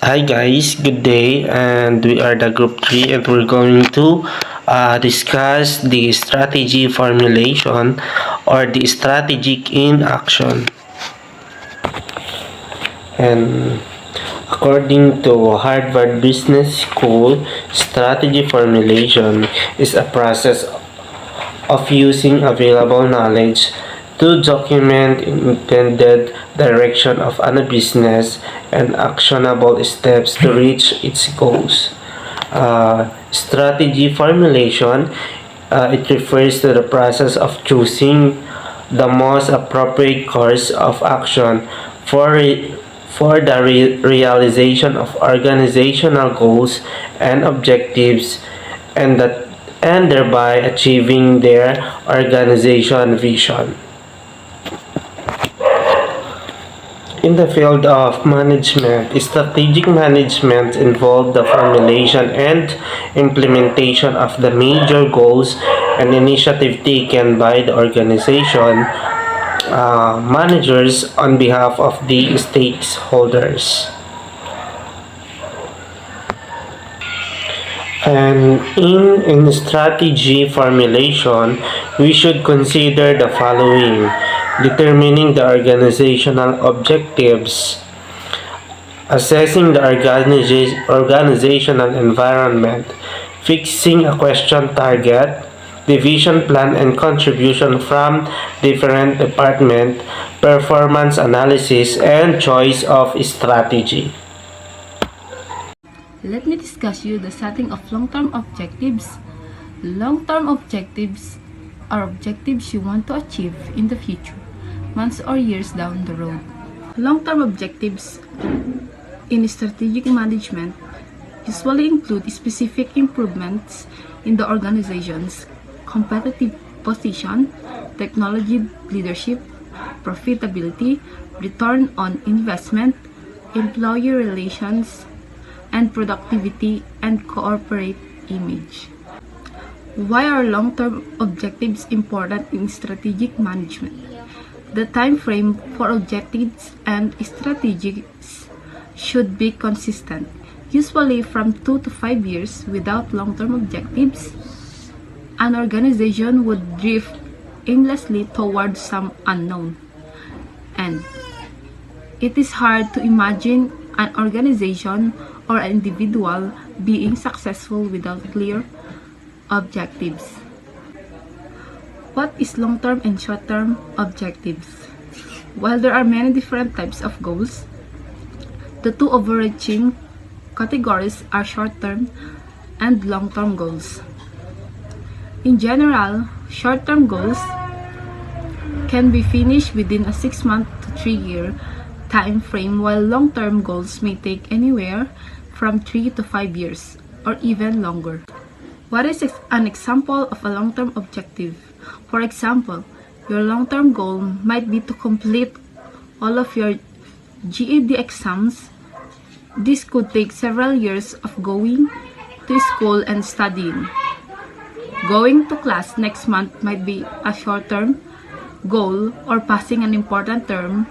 Hi guys, good day, and we are the group 3 and we're going to discuss the strategy formulation or the strategic in action. And according to Harvard Business School, strategy formulation is a process of using available knowledge to document intended direction of a business and actionable steps to reach its goals. Strategy formulation, it refers to the process of choosing the most appropriate course of action for the realization of organizational goals and objectives, and that and thereby achieving their organization vision. In the field of management, strategic management involves the formulation and implementation of the major goals and initiative taken by the organization managers on behalf of the stakeholders. And in strategy formulation, we should consider the following: determining the organizational objectives, assessing the organizational environment, fixing a question target, division plan and contribution from different department, performance analysis, and choice of strategy. Let me discuss you the setting of long-term objectives. Long-term objectives are objectives you want to achieve in the future, months or years down the road. Long-term objectives in strategic management usually include specific improvements in the organization's competitive position, technology leadership, profitability, return on investment, employee relations, and productivity and corporate image. Why are long-term objectives important in strategic management? The time frame for objectives and strategies should be consistent, usually from 2 to 5 years. Without long-term objectives, an organization would drift aimlessly towards some unknown end. It is hard to imagine an organization or an individual being successful without clear objectives. What is long-term and short-term objectives? While there are many different types of goals, the two overarching categories are short-term and long-term goals. In general, short-term goals can be finished within a 6-month to 3-year time frame, while long-term goals may take anywhere from 3 to 5 years or even longer. What is an example of a long-term objective? For example, your long-term goal might be to complete all of your GED exams. This could take several years of going to school and studying. Going to class next month might be a short-term goal, or passing an important term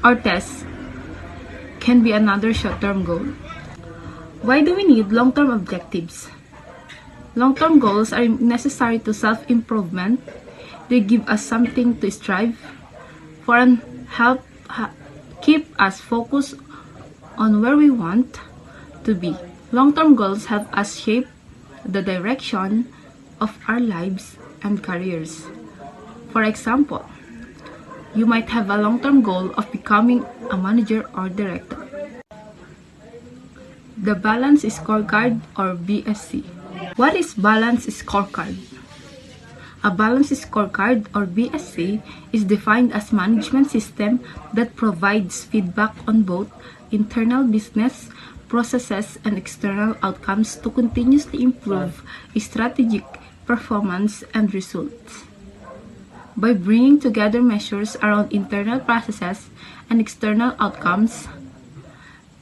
or test can be another short-term goal. Why do we need long-term objectives? Long-term goals are necessary to self-improvement. They give us something to strive for and help keep us focused on where we want to be. Long-term goals help us shape the direction of our lives and careers. For example, you might have a long-term goal of becoming a manager or director. The Balanced Scorecard, or BSC. What is Balanced Scorecard? A Balanced Scorecard, or BSC, is defined as management system that provides feedback on both internal business processes and external outcomes to continuously improve strategic performance and results. By bringing together measures around internal processes and external outcomes,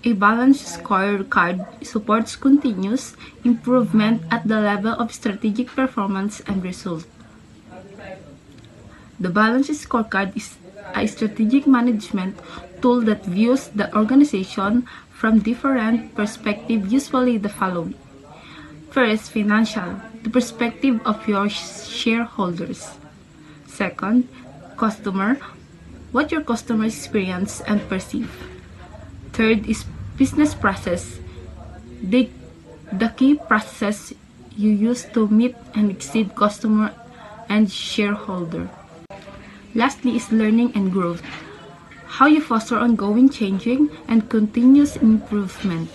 a balanced scorecard supports continuous improvement at the level of strategic performance and result. The balanced scorecard is a strategic management tool that views the organization from different perspectives, usually the following. First, financial, the perspective of your shareholders. Second, customer, what your customers experience and perceive. Third is business process, the key process you use to meet and exceed customer and shareholder. Lastly is learning and growth, how you foster ongoing changing and continuous improvement.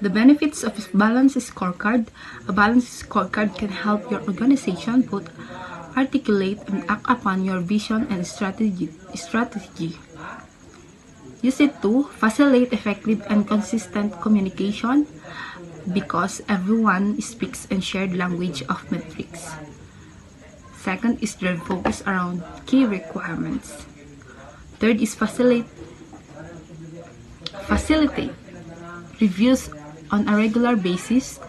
The benefits of a balanced scorecard. A balanced scorecard can help your organization both articulate and act upon your vision and strategy. Use it to facilitate effective and consistent communication because everyone speaks and shared language of metrics. Second is their focus around key requirements. Third is facilitate reviews on a regular basis.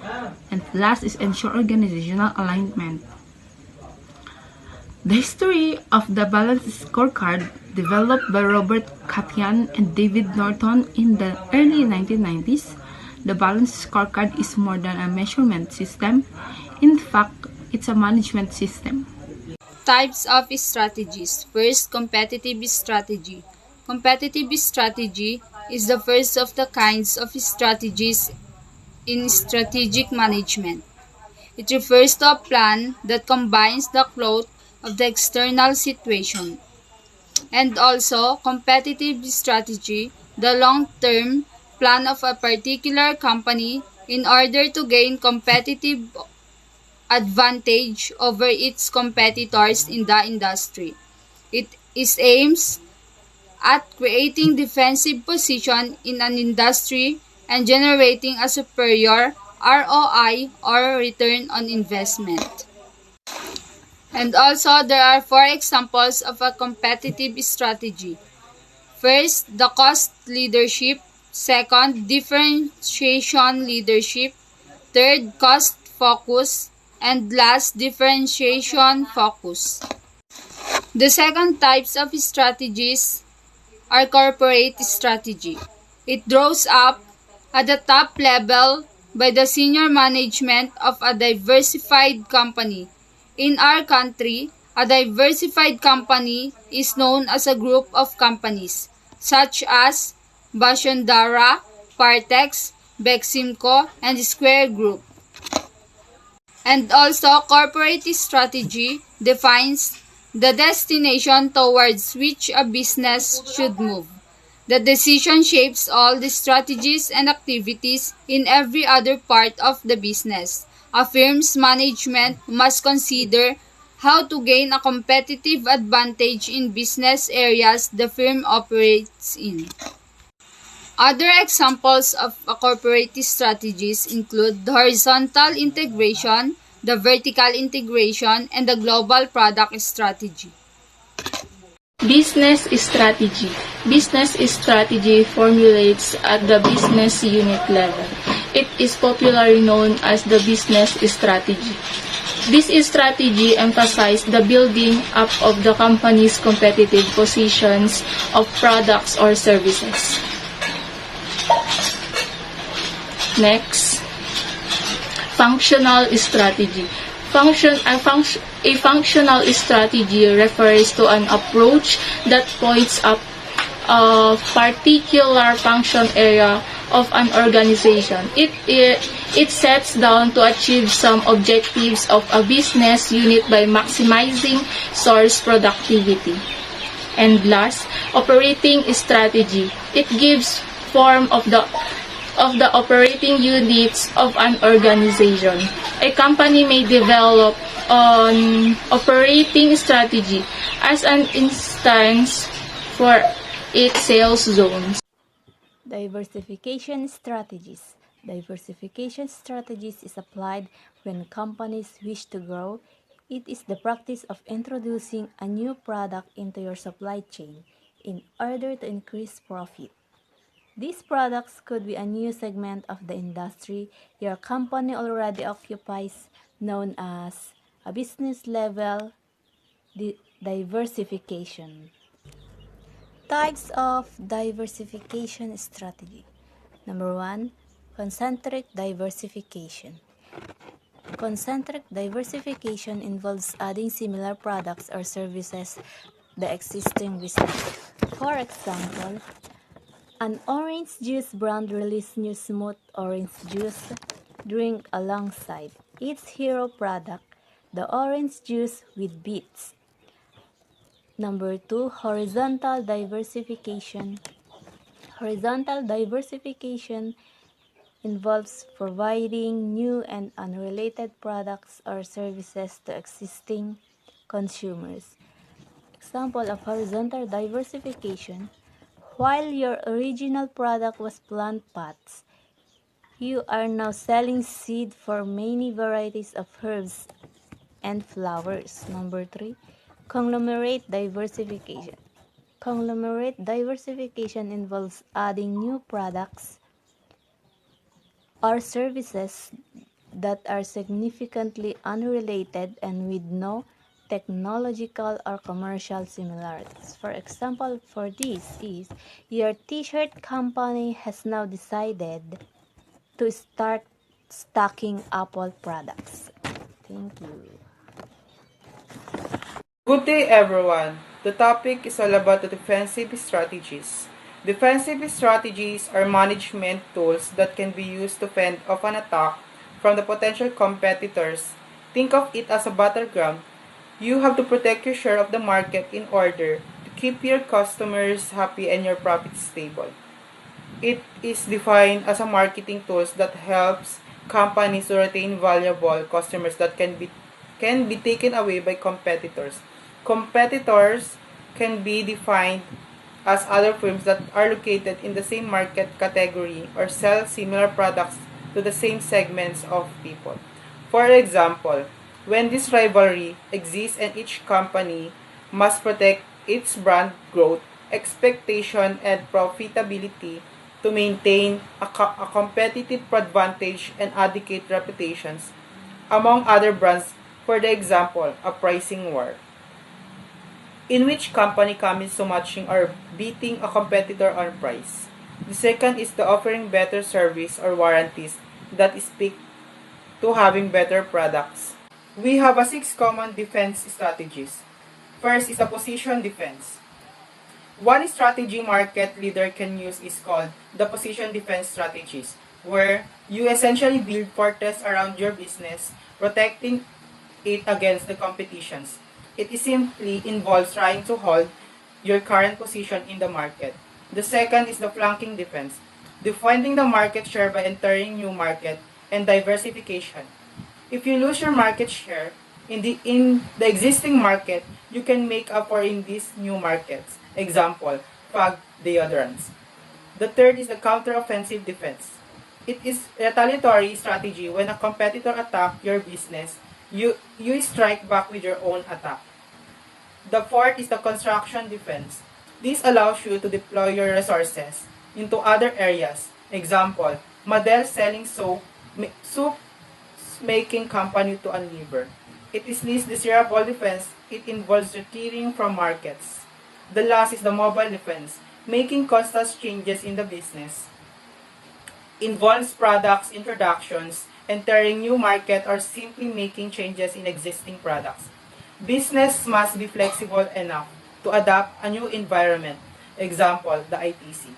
And last is ensure organizational alignment. The history of the balanced scorecard, developed by Robert Kaplan and David Norton in the early 1990s, the balanced scorecard is more than a measurement system. In fact, it's a management system. Types of strategies. First, competitive strategy. Competitive strategy is the first of the kinds of strategies in strategic management. It refers to a plan that combines the growth of the external situation and also competitive strategy, the long-term plan of a particular company in order to gain competitive advantage over its competitors in the industry. It is aims at creating defensive position in an industry and generating a superior ROI or return on investment. And also, there are 4 examples of a competitive strategy. First, the cost leadership. Second, differentiation leadership. Third, cost focus. And last, differentiation focus. The second types of strategies are corporate strategy. It draws up at the top level by the senior management of a diversified company. In our country, a diversified company is known as a group of companies such as Bashundhara, Partex, Beximco, and Square Group. And also, corporate strategy defines the destination towards which a business should move. The decision shapes all the strategies and activities in every other part of the business. A firm's management must consider how to gain a competitive advantage in business areas the firm operates in. Other examples of corporate strategies include the horizontal integration, the vertical integration, and the global product strategy. Business strategy. Business strategy formulates at the business unit level. It is popularly known as the business strategy. This strategy emphasizes the building up of the company's competitive positions of products or services. Next, functional strategy. A functional strategy refers to an approach that points up a particular function area of an organization. It sets down to achieve some objectives of a business unit by maximizing source productivity. And last, operating strategy. It gives form of the operating units of an organization. A company may develop an operating strategy as an instance for its sales zones. Diversification strategies. Diversification strategies is applied when companies wish to grow. It is the practice of introducing a new product into your supply chain in order to increase profit. These products could be a new segment of the industry your company already occupies, known as a business level diversification. Types of diversification strategy. Number 1, concentric diversification. Concentric diversification involves adding similar products or services the existing business. For example, an orange juice brand released new smooth orange juice drink alongside its hero product, the orange juice with beets. Number 2, horizontal diversification. Horizontal diversification involves providing new and unrelated products or services to existing consumers. Example of horizontal diversification: while your original product was plant pots, you are now selling seed for many varieties of herbs and flowers. Number 3, conglomerate diversification. Conglomerate diversification involves adding new products or services that are significantly unrelated and with no technological or commercial similarities. For example, for this is your t-shirt company has now decided to start stocking Apple products. Thank you. Good day, everyone. The topic is all about the defensive strategies. Defensive strategies are management tools that can be used to fend off an attack from the potential competitors. Think of it as a battleground. You have to protect your share of the market in order to keep your customers happy and your profits stable. It is defined as a marketing tools that helps companies to retain valuable customers that can be taken away by competitors. Competitors can be defined as other firms that are located in the same market category or sell similar products to the same segments of people. For example, when this rivalry exists and each company must protect its brand growth, expectation, and profitability to maintain a competitive advantage and adequate reputations among other brands. For the example, a pricing war, in which company commits to matching or beating a competitor on price. The second is the offering better service or warranties that speak to having better products. We have a 6 common defense strategies. First is the position defense. One strategy market leader can use is called the position defense strategies, where you essentially build fortress around your business, protecting it against the competitions. It simply involves trying to hold your current position in the market. The second is the flanking defense, defending the market share by entering new market and diversification. If you lose your market share in the existing market, you can make up for in these new markets. Example, fog deodorants. The third is the counter-offensive defense. It is a retaliatory strategy when a competitor attacks your business, you strike back with your own attack. The fourth is the construction defense. This allows you to deploy your resources into other areas. Example, Madel selling soup making company to Unilever. It is least desirable defense. It involves retiring from markets. The last is the mobile defense, making constant changes in the business. Involves products introductions, entering new market, or simply making changes in existing products. Business must be flexible enough to adapt a new environment. Example, the ITC.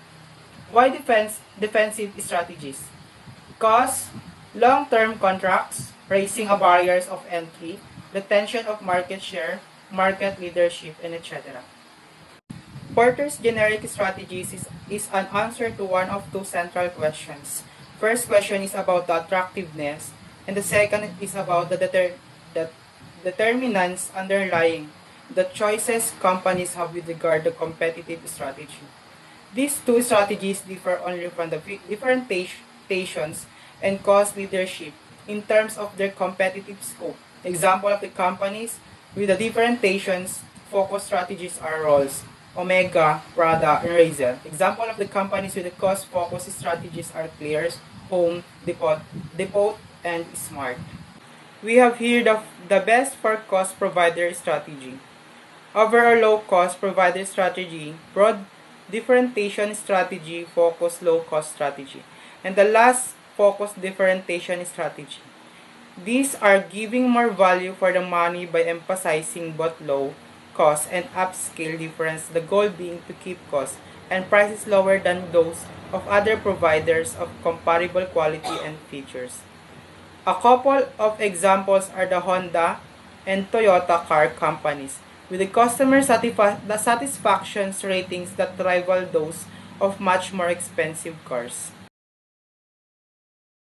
Why defensive strategies? Cost, long-term contracts, raising a barriers of entry, retention of market share, market leadership, and etc. Porter's generic strategies is an answer to one of two central questions. First question is about the attractiveness, and the second is about the determinants underlying the choices companies have with regard to competitive strategy. These two strategies differ only from the differentiations and cost leadership in terms of their competitive scope. Example of the companies with the differentiations focus strategies are Rolls, Omega, Prada, and Razer. Example of the companies with the cost focus strategies are Clears, Home, Depot, and Smart. We have here the best for cost provider strategy. Overall low cost provider strategy, broad differentiation strategy, focus low-cost strategy. And the last, focus differentiation strategy. These are giving more value for the money by emphasizing both low cost and upscale difference, the goal being to keep costs and prices lower than those of other providers of comparable quality and features. A couple of examples are the Honda and Toyota car companies, with the customer satisfaction ratings that rival those of much more expensive cars.